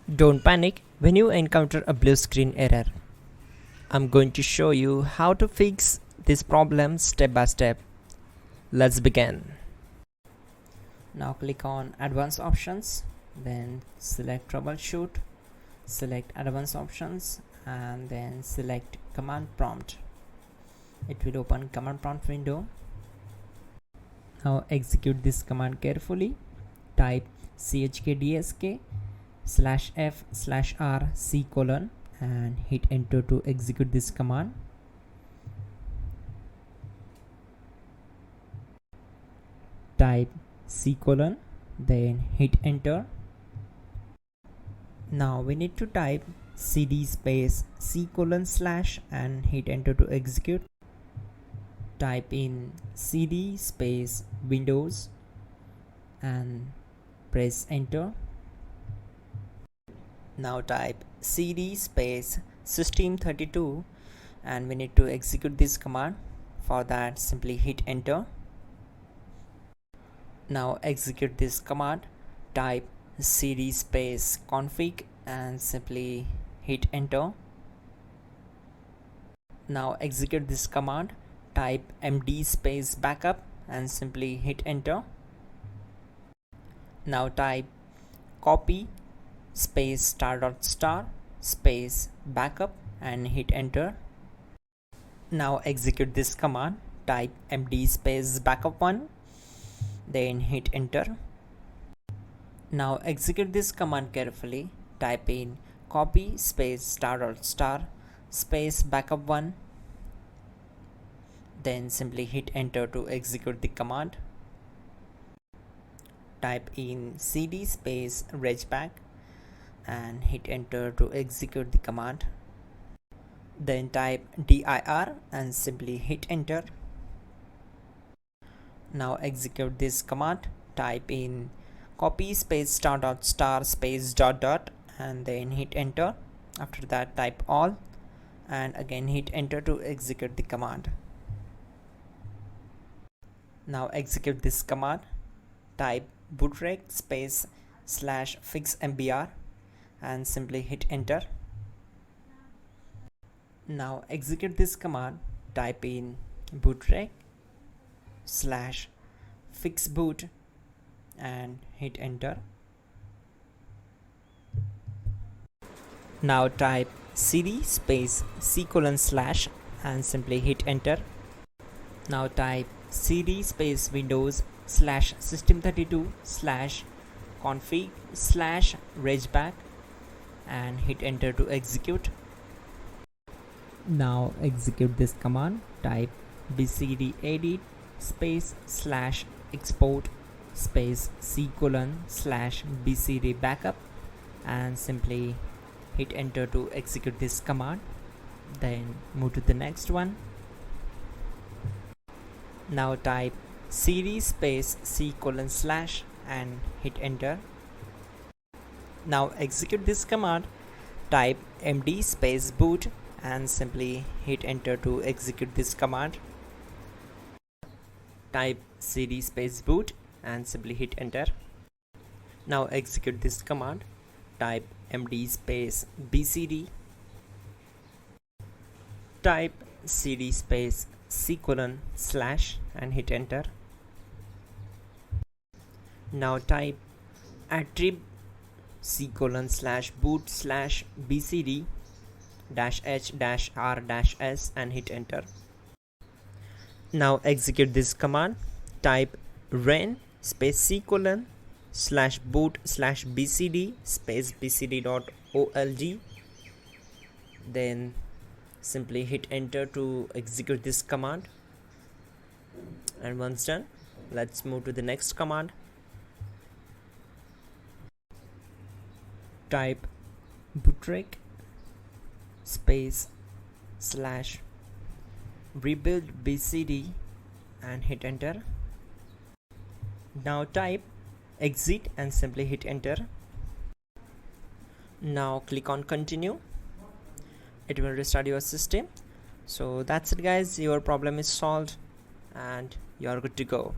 Don't panic when you encounter a blue screen error. I'm going to show you how to fix this problem step by step. Let's begin. Now click on Advanced Options, then select Troubleshoot, select Advanced Options, and then select Command Prompt. It will open Command Prompt window. Now execute this command carefully. Type chkdsk/f/r/c: and hit enter to execute this command. Type c:, then hit enter. Now we need to type cd space c:/ and hit enter to execute. Type in cd space Windows and press enter. Now type cd space system32 and we need to execute this command. For that, simply hit enter. Now execute this command. Type cd space config and simply hit enter. Now execute this command. Type md space backup and simply hit enter. Now type copy space *** space backup and hit enter. Now execute this command. Type md space backup1, then hit enter. Now execute this command carefully. Type in copy space *** space backup1, then simply hit enter to execute the command. Type in cd space regback and hit enter to execute the command. Then type dir and simply hit enter. Now execute this command. Type in copy space *** space ... and then hit enter. After that, type all and again hit enter to execute the command. Now execute this command. Type bootrec space /fixmbr and simply hit enter. Now execute this command. Type in bootrec /fixboot and hit enter. Now type cd space c:/ and simply hit enter. Now type cd space Windows /system32/config/regback and hit enter to execute. Now execute this command. Type bcdedit space /export space c:/ /bcd backup and simply hit enter to execute this command. Then move to the next one. Now type cd space c:/ and hit enter. Now execute this command. Type md space boot and simply hit enter to execute this command. Type cd space boot and simply hit enter. Now execute this command. Type md space bcd. Type cd space c:/ and hit enter. Now type attrib c:/boot/bcd-h-r-s and hit enter. Now execute this command. Type ren space c:/boot/bcd space bcd.olg, then simply hit enter to execute this command. And once done, let's move to the next command. Type bootrec space /rebuild bcd and hit enter. Now type exit and simply hit enter. Now click on continue. It will restart your system. So that's it guys, your problem is solved and you are good to go.